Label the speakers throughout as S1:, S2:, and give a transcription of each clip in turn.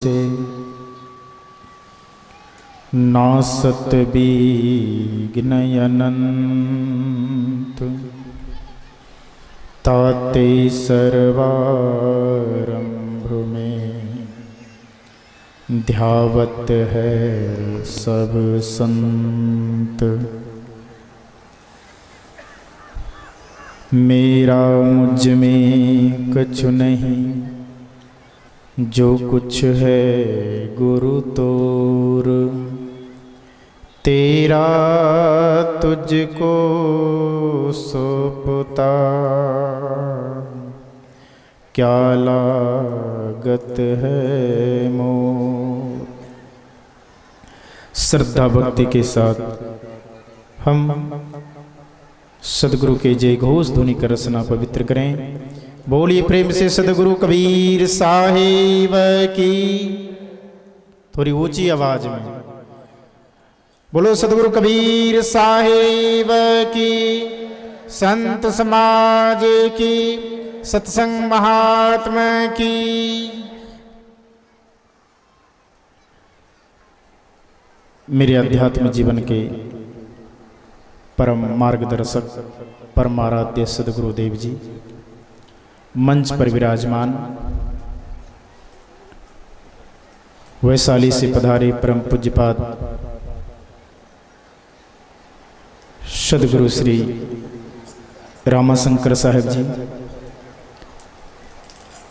S1: से नासत विघ्नयनन्त ताते सर्वारंभ में ध्यावत है सब संत। मेरा मुझ में कछु नहीं, जो कुछ है गुरु तोर। तेरा तुझको सौंपता, क्या लागत है मोर। श्रद्धा भक्ति के साथ हम सदगुरु के जय घोष ध्वनि कर रसना पवित्र करें। बोलिए प्रेम से सदगुरु कबीर साहिब की। थोड़ी ऊंची आवाज में बोलो सदगुरु कबीर साहिब की, संत समाज की, सत्संग महात्मा की। मेरे अध्यात्म जीवन के परम मार्गदर्शक परमाराध्य सदगुरुदेव जी मंच पर विराजमान, वैशाली से पधारे परम पूज्यपाद सदगुरु श्री रामाशंकर साहेब जी,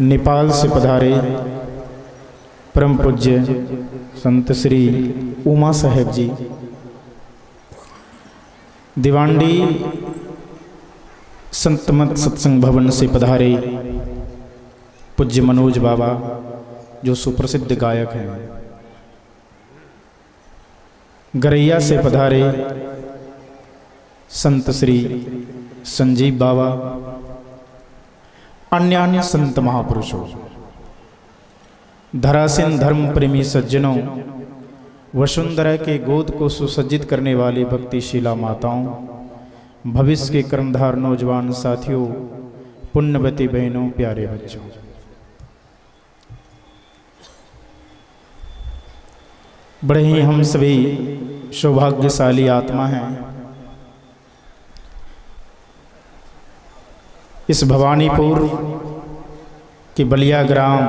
S1: नेपाल से पधारे परम पूज्य संत श्री उमा साहेब जी, दिवांडी संतमत सत्संग भवन से पधारे पूज्य मनोज बाबा जो सुप्रसिद्ध गायक हैं, गरैया से पधारे संत श्री संजीव बाबा, अन्य अन्य संत महापुरुषों, धरासीन धर्म प्रेमी सज्जनों, वसुंधरा के गोद को सुसज्जित करने वाले भक्तिशीला माताओं, भविष्य के कर्मधार नौजवान साथियों, पुण्यवती बहनों, प्यारे बच्चों, बड़े ही हम सभी सौभाग्यशाली आत्मा हैं। इस भवानीपुर के बलिया ग्राम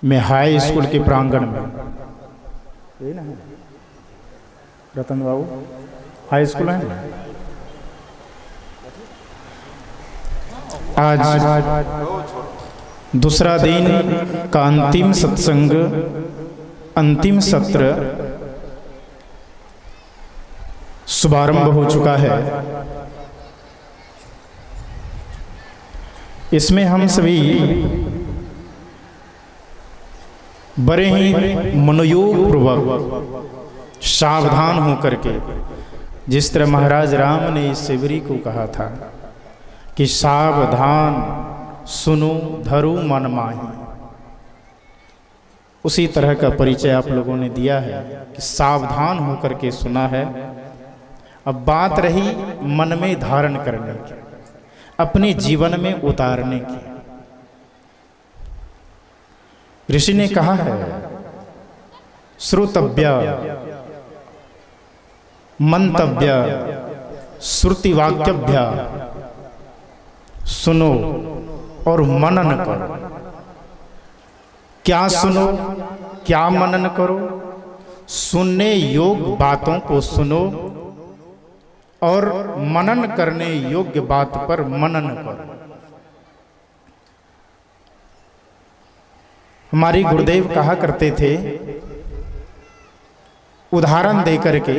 S1: में हाई स्कूल के प्रांगण में, रतन बाबू हाई स्कूल है, आज दूसरा दिन का अंतिम सत्संग, अंतिम सत्र शुभारंभ हो चुका है। इसमें हम सभी बड़े ही मनोयोग पूर्वक सावधान होकर के, जिस तरह महाराज राम ने इस सेवरी को कहा था कि सावधान सुनो धरो मन माही, उसी तरह का परिचय आप लोगों ने दिया है कि सावधान होकर के सुना है। अब बात रही मन में धारण करने की, अपने जीवन में उतारने की। ऋषि ने कहा है श्रोतव्य मंतव्य श्रुतिवाक्यभ्य, सुनो और मनन करो। क्या सुनो, क्या मनन करो? सुनने योग्य बातों को सुनो और मनन करने योग्य बात पर मनन करो। हमारे गुरुदेव कहा करते थे, उदाहरण दे करके,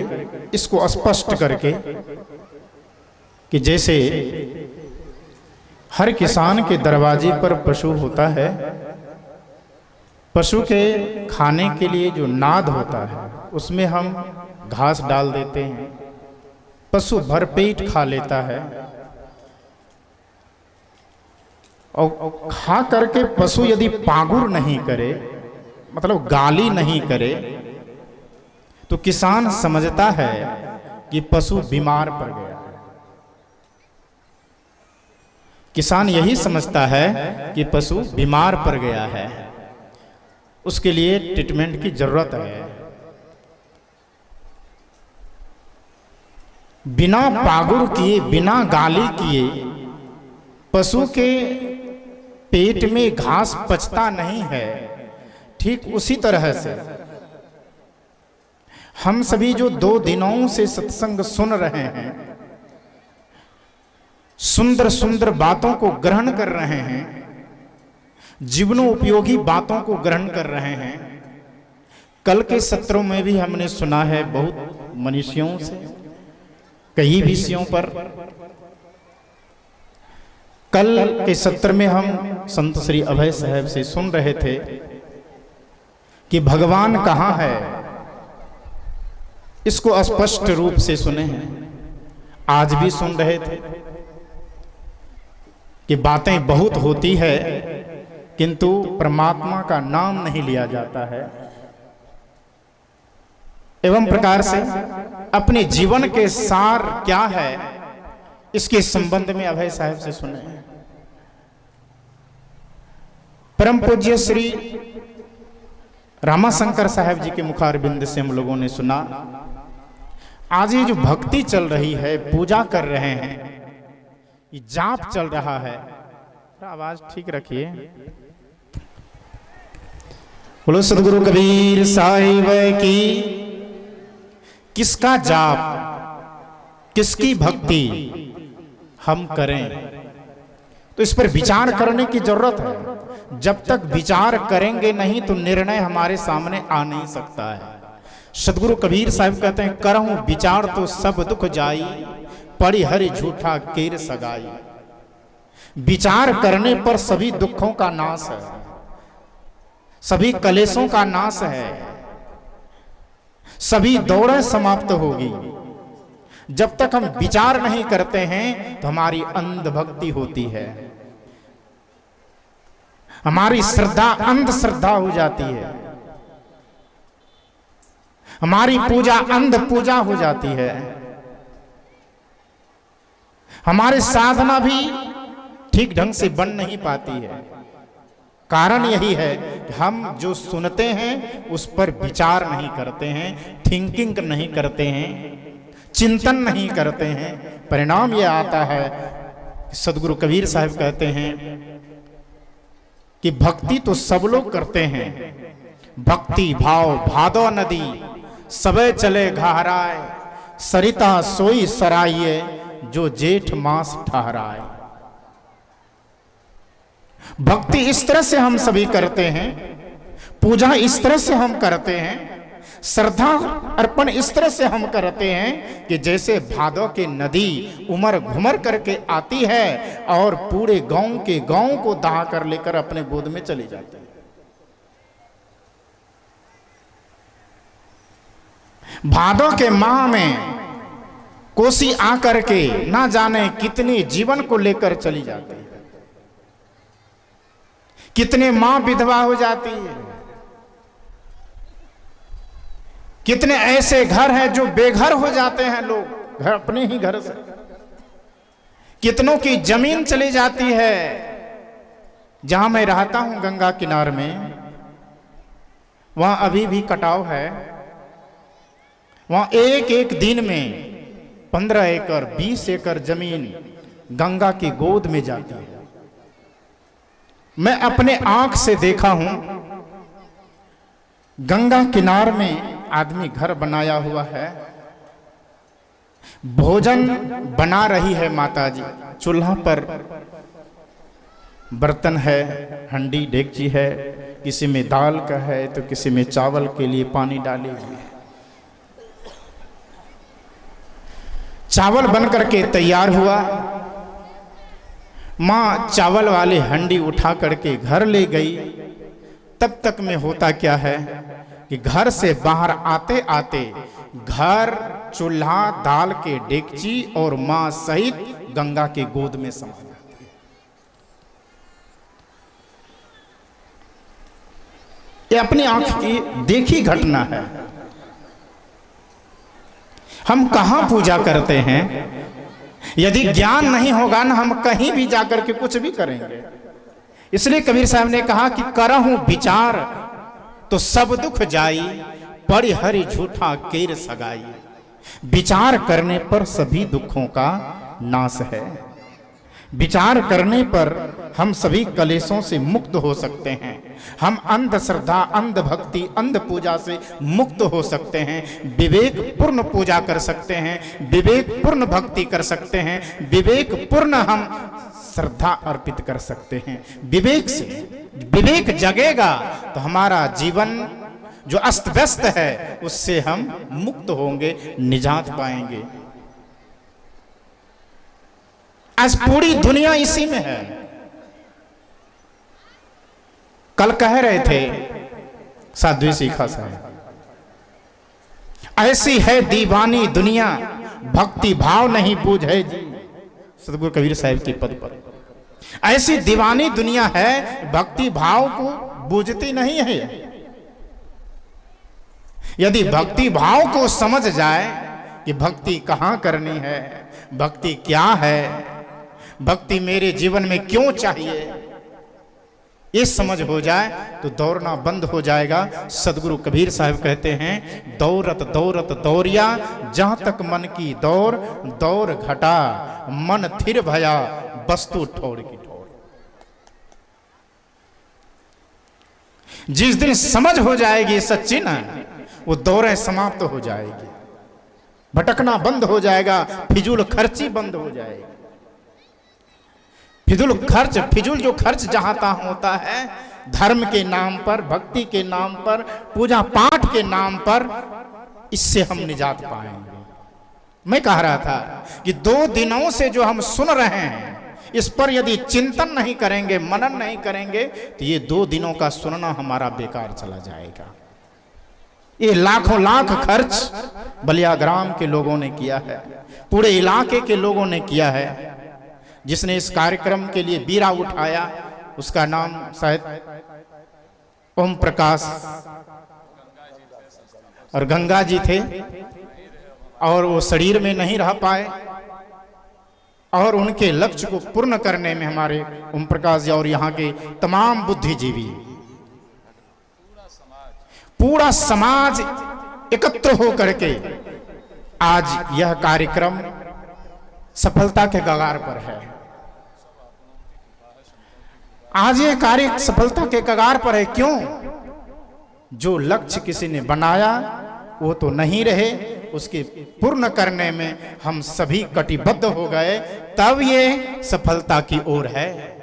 S1: इसको स्पष्ट करके, कि जैसे हर किसान के दरवाजे पर पशु होता है, पशु के खाने के लिए जो नाद होता है उसमें हम घास डाल देते हैं, पशु भरपेट खा लेता है। और खा करके पशु यदि पागुर नहीं करे, मतलब गाली नहीं करे, तो किसान समझता है कि पशु बीमार पड़ गया है। किसान यही समझता है कि पशु बीमार पड़ गया है। उसके लिए ट्रीटमेंट की जरूरत है। बिना पागुर किए, बिना गाली किए पशु के पेट में घास पचता नहीं है। ठीक उसी तरह से हम सभी जो 2 दिनों से सत्संग सुन रहे हैं, सुंदर सुंदर बातों को ग्रहण कर रहे हैं, जीवनों उपयोगी बातों को ग्रहण कर रहे हैं। कल के सत्रों में भी हमने सुना है बहुत मनीषियों से, कई विषयों पर। कल के सत्र में हम संत श्री अभय साहब से सुन रहे थे कि भगवान कहाँ है, इसको स्पष्ट रूप से सुने हैं। आज भी सुन रहे थे कि बातें बहुत होती है किंतु परमात्मा का नाम नहीं लिया जाता है। एवं प्रकार से अपने जीवन के सार क्या है, इसके संबंध में अभय साहब से सुने। परम पूज्य श्री रामाशंकर साहब जी के मुखारबिंद से हम लोगों ने सुना। आज ये जो भक्ति चल रही है, पूजा कर रहे हैं, ये जाप चल रहा है, आवाज ठीक रखिए। बोलो सदगुरु कबीर साहिब की। किसका जाप, किसकी भक्ति हम करें, तो इस पर विचार करने की जरूरत है। जब तक विचार करेंगे नहीं तो निर्णय हमारे सामने आ नहीं सकता है। सदगुरु कबीर साहब कहते हैं, करहूं विचार तो सब दुख जाई, पड़ी हरि झूठा केर सगाई। विचार करने पर सभी दुखों का नाश है, सभी कलेशों का नाश है, सभी दौड़ें समाप्त होगी। जब तक हम विचार नहीं करते हैं तो हमारी अंधभक्ति होती है, हमारी श्रद्धा अंधश्रद्धा हो जाती है, हमारी पूजा अंध पूजा हो जाती है, हमारी साधना भी ठीक ढंग से बन नहीं पाती है। कारण यही है कि हम जो सुनते हैं उस पर विचार नहीं करते हैं, थिंकिंग नहीं करते हैं, चिंतन नहीं करते हैं। परिणाम यह आता है, सदगुरु कबीर साहब कहते हैं कि भक्ति तो सब लोग करते हैं, भक्ति भाव भादो नदी सबे चले घहराए, सरिता सोई सराइए जो जेठ मास ठहराए। भक्ति इस तरह से हम सभी करते हैं, पूजा इस तरह से हम करते हैं, श्रद्धा अर्पण इस तरह से हम करते हैं कि जैसे भादों की नदी उमर घुमर करके आती है और पूरे गांव के गांव को दहा कर लेकर अपने गोद में चली जाती है। भादों के माह में कोसी आकर के ना जाने कितने जीवन को लेकर चली जाती है, कितने मां विधवा हो जाती है, कितने ऐसे घर हैं जो बेघर हो जाते हैं लोग, घर अपने ही घर से, कितनों की जमीन चली जाती है। जहां मैं रहता हूं गंगा किनार में, वहां अभी भी कटाव है। वहां एक एक दिन में 15 एकड़ 20 एकड़ जमीन गंगा की गोद में जाती है। मैं अपने आंख से देखा हूं, गंगा किनार में आदमी घर बनाया हुआ है, भोजन बना रही है माताजी, चूल्हा पर बर्तन है, हंडी डेगची है, किसी में दाल का है तो किसी में चावल के लिए पानी डाली हुई है। चावल बनकर के तैयार हुआ, मां चावल वाली हंडी उठा करके घर ले गई। तब तक में होता क्या है कि घर से बाहर आते आते घर, चूल्हा, दाल के डेगची और मां सहित गंगा के गोद में समा जाती है। ये अपनी आंख की देखी घटना है। हम कहां पूजा करते हैं? यदि ज्ञान नहीं होगा ना, हम कहीं भी जाकर के कुछ भी करेंगे। इसलिए कबीर साहब ने कहा कि करहूं विचार तो सब दुख जाई, पड़ी हरि झूठा केर सगाई। विचार करने पर सभी दुखों का नाश है। विचार करने पर हम सभी कलेशों से मुक्त हो सकते हैं। हम अंधश्रद्धा, अंध भक्ति, अंध पूजा से मुक्त हो सकते हैं। विवेक पूर्ण पूजा कर सकते हैं, विवेक पूर्ण भक्ति कर सकते हैं, विवेक पूर्ण हम श्रद्धा अर्पित कर सकते हैं। विवेक से, विवेक जगेगा तो हमारा जीवन जो अस्त व्यस्त है उससे हम मुक्त होंगे, निजात पाएंगे। आज पूरी दुनिया इसी में है। कल कह रहे थे साध्वी शिखा साहब, ऐसी है दीवानी दुनिया, भक्ति भाव नहीं बूझे जी। सतगुरु कबीर साहब की पद पर ऐसी दीवानी दुनिया है, भक्ति भाव को बूझती नहीं है। यदि भक्ति भाव को समझ जाए कि भक्ति कहां करनी है, भक्ति क्या है, भक्ति मेरे जीवन में क्यों चाहिए, ये समझ हो जाए तो दौड़ना बंद हो जाएगा। सदगुरु कबीर साहब कहते हैं, दौरत दौरत दौरिया, जहां तक मन की दौड़, दौड़ घटा मन थिर भया, वस्तु ठोर की ठोर। जिस दिन समझ हो जाएगी सच्ची ना, वो दौरें समाप्त हो जाएगी, भटकना बंद हो जाएगा, फिजूल खर्ची बंद हो जाएगी। फिजूल जो खर्च जहां तहां होता है, धर्म के नाम पर, भक्ति के नाम पर, पूजा पाठ के नाम पर, इससे हम निजात पाएंगे। मैं कह रहा था कि 2 दिनों से जो हम सुन रहे हैं, इस पर यदि चिंतन नहीं करेंगे, मनन नहीं करेंगे, तो ये 2 दिनों का सुनना हमारा बेकार चला जाएगा। ये लाखों लाख खर्च बलिया ग्राम के लोगों ने किया है, पूरे इलाके के लोगों ने किया है। जिसने इस कार्यक्रम के लिए बीड़ा उठाया, उसका नाम शायद ओम प्रकाश और गंगा जी थे, और वो शरीर में नहीं रह पाए, और उनके लक्ष्य को पूर्ण करने में हमारे ओम प्रकाश जी और यहाँ के तमाम बुद्धिजीवी, पूरा समाज एकत्र हो करके आज यह कार्यक्रम सफलता के कगार पर है। आज ये कार्य सफलता के कगार पर है। क्यों? जो लक्ष्य किसी ने बनाया वो तो नहीं रहे, उसके पूर्ण करने में हम सभी कटिबद्ध हो गए, तब ये सफलता की ओर है।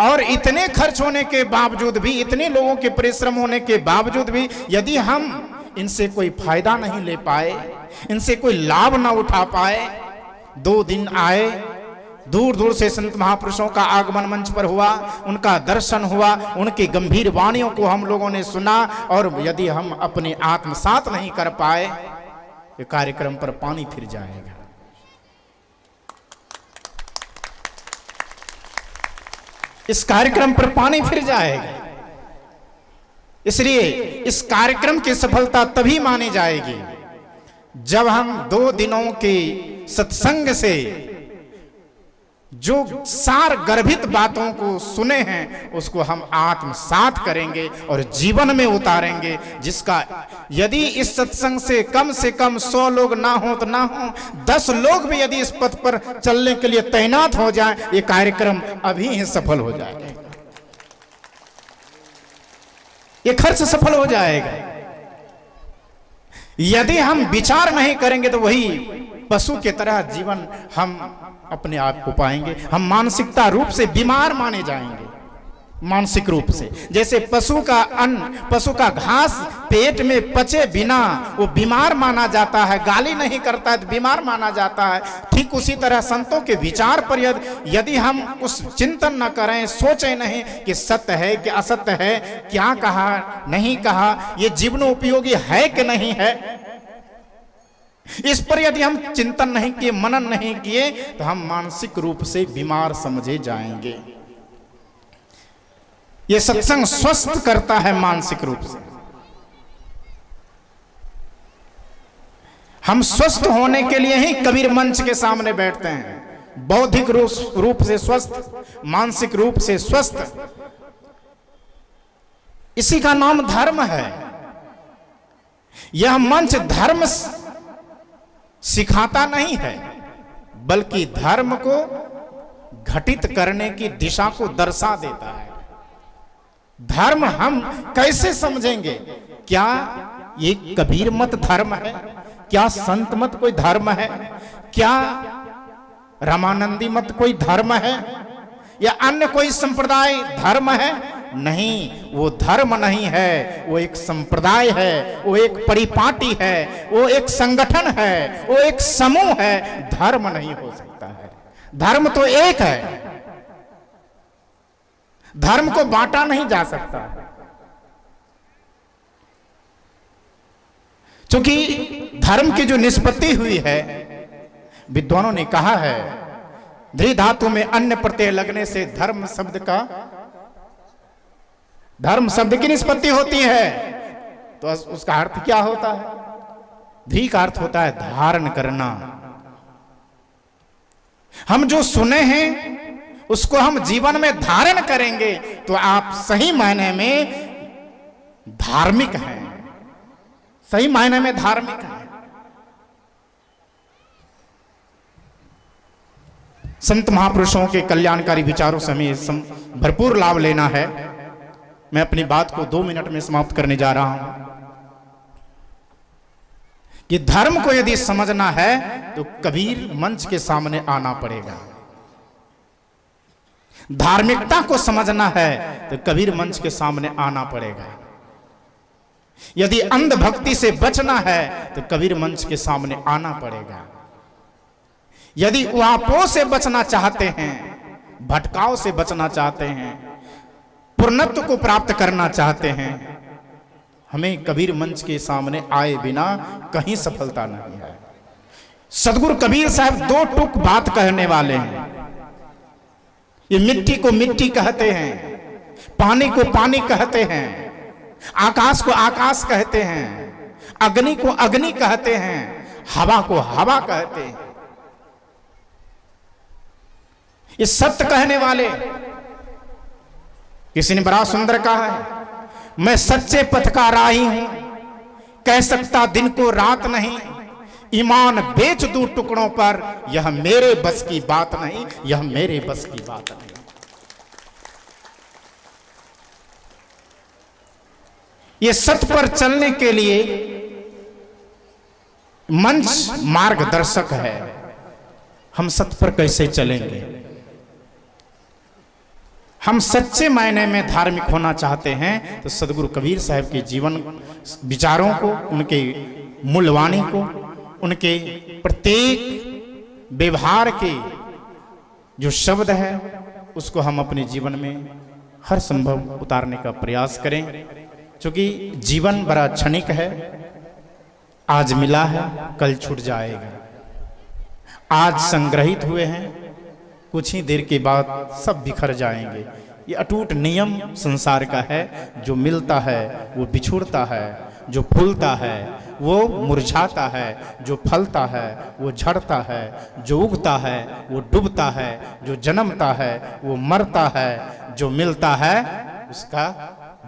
S1: और इतने खर्च होने के बावजूद भी, इतने लोगों के परिश्रम होने के बावजूद भी, यदि हम इनसे कोई फायदा नहीं ले पाए, इनसे कोई लाभ ना उठा पाए, 2 दिन आए, दूर दूर से संत महापुरुषों का आगमन मंच पर हुआ, उनका दर्शन हुआ, उनकी गंभीर वाणियों को हम लोगों ने सुना, और यदि हम अपने आत्मसात नहीं कर पाए, ये कार्यक्रम पर पानी फिर जाएगा। इस कार्यक्रम पर पानी फिर जाएगा। इसलिए इस कार्यक्रम की सफलता तभी मानी जाएगी जब हम 2 दिनों के सत्संग से जो सार गर्भित बातों को सुने हैं उसको हम आत्मसात करेंगे और जीवन में उतारेंगे, जिसका यदि इस सत्संग से कम 100 लोग ना हो तो ना हो, 10 लोग भी यदि इस पथ पर चलने के लिए तैनात हो जाए, ये कार्यक्रम अभी ही सफल हो जाएगा। ये खर्च सफल हो जाएगा। यदि हम विचार नहीं करेंगे तो वही पशु के तरह जीवन हम अपने आप को पाएंगे। हम मानसिकता रूप से बीमार माने जाएंगे, मानसिक रूप से। जैसे पशु का अन्न, पशु का घास पेट में पचे बिना वो बीमार माना जाता है, गाली नहीं करता है तो बीमार माना जाता है, ठीक उसी तरह संतों के विचार पर यदि हम उस चिंतन न करें, सोचें नहीं कि सत्य है कि असत्य है, क्या कहा नहीं कहा, ये जीवनोपयोगी है कि नहीं है, इस पर यदि हम चिंतन नहीं किए, मनन नहीं किए, तो हम मानसिक रूप से बीमार समझे जाएंगे। यह सत्संग स्वस्थ करता है मानसिक रूप से। हम स्वस्थ होने के लिए ही कबीर मंच के सामने बैठते हैं। बौद्धिक रूप से स्वस्थ, मानसिक रूप से स्वस्थ, इसी का नाम धर्म है। यह मंच धर्म सिखाता नहीं है, बल्कि धर्म को घटित करने की दिशा को दर्शा देता है। धर्म हम कैसे समझेंगे? क्या ये कबीर मत धर्म है? क्या संत मत कोई धर्म है? क्या रामानंदी मत कोई धर्म है? या अन्य कोई संप्रदाय धर्म है? नहीं, वो धर्म नहीं है, वो एक संप्रदाय है, वो एक परिपाटी है, वो एक संगठन है, वो एक समूह है। धर्म नहीं हो सकता है। धर्म तो एक है, धर्म को बांटा नहीं जा सकता। क्योंकि धर्म की जो निष्पत्ति हुई है, विद्वानों ने कहा है, ध्री धातु में अन्य प्रत्यय लगने से धर्म शब्द की निष्पत्ति होती है। तो उसका अर्थ क्या होता है? धी का अर्थ होता है धारण करना। हम जो सुने हैं उसको हम जीवन में धारण करेंगे तो आप सही मायने में धार्मिक हैं, सही मायने में धार्मिक हैं। संत महापुरुषों के कल्याणकारी विचारों से हमें भरपूर लाभ लेना है। मैं अपनी बात को 2 मिनट में समाप्त करने जा रहा हूं कि धर्म को यदि समझना है तो कबीर मंच के सामने आना पड़ेगा। धार्मिकता को समझना है तो कबीर मंच के सामने आना पड़ेगा। यदि अंधभक्ति से बचना है तो कबीर मंच के सामने आना पड़ेगा। यदि उहापों से बचना चाहते हैं, भटकाव से बचना चाहते हैं, पूर्णत्व को प्राप्त करना चाहते हैं, हमें कबीर मंच के सामने आए बिना कहीं सफलता नहीं है। सदगुरु कबीर साहब 2 टूक बात कहने वाले हैं। ये मिट्टी को मिट्टी कहते हैं, पानी को पानी कहते हैं, आकाश को आकाश कहते हैं, अग्नि को अग्नि कहते हैं, हवा को हवा कहते हैं। ये सत्य कहने वाले। किसी ने बड़ा सुंदर कहा है, मैं सच्चे पथ का राही हूं, कह सकता दिन को रात नहीं, ईमान बेच दूं टुकड़ों पर, यह मेरे बस की बात नहीं, यह मेरे बस की बात नहीं। ये सत्य पर चलने के लिए मंच मार्गदर्शक है। हम सत्य पर कैसे चलेंगे? हम सच्चे मायने में धार्मिक होना चाहते हैं तो सदगुरु कबीर साहब के जीवन विचारों को, उनके मूल्यवाणी को, उनके प्रत्येक व्यवहार के जो शब्द है उसको हम अपने जीवन में हर संभव उतारने का प्रयास करें। क्योंकि जीवन बड़ा क्षणिक है। आज मिला है, कल छूट जाएगा। आज संग्रहित हुए हैं, कुछ ही देर के बाद सब बिखर जाएंगे। ये अटूट नियम संसार का है। जो मिलता है वो बिछुड़ता है, जो फूलता है वो मुरझाता है, जो फलता है वो झड़ता है, जो उगता है वो डूबता है, जो जन्मता है वो मरता है, जो मिलता है उसका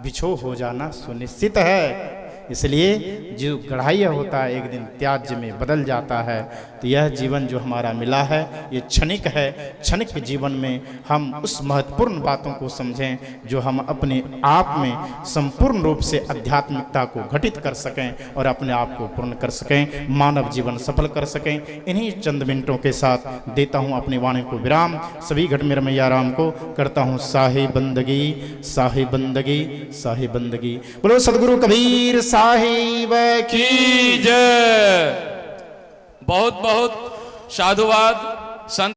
S1: बिछो हो जाना सुनिश्चित है। इसलिए जो गढ़ाई होता है एक दिन त्याज्य में बदल जाता है। तो यह जीवन जो हमारा मिला है ये क्षणिक है। क्षणिक जीवन में हम उस महत्वपूर्ण बातों को समझें जो हम अपने आप में संपूर्ण रूप से आध्यात्मिकता को घटित कर सकें और अपने आप को पूर्ण कर सकें, मानव जीवन सफल कर सकें। इन्हीं चंद मिनटों के साथ देता हूँ अपनी वाणी को विराम। सभी घट में रमैया राम को करता हूँ साहिब बंदगी, साहिब बंदगी, साहिब बंदगी। बोलो सदगुरु कबीर साहिब की जय।
S2: बहुत बहुत साधुवाद। संत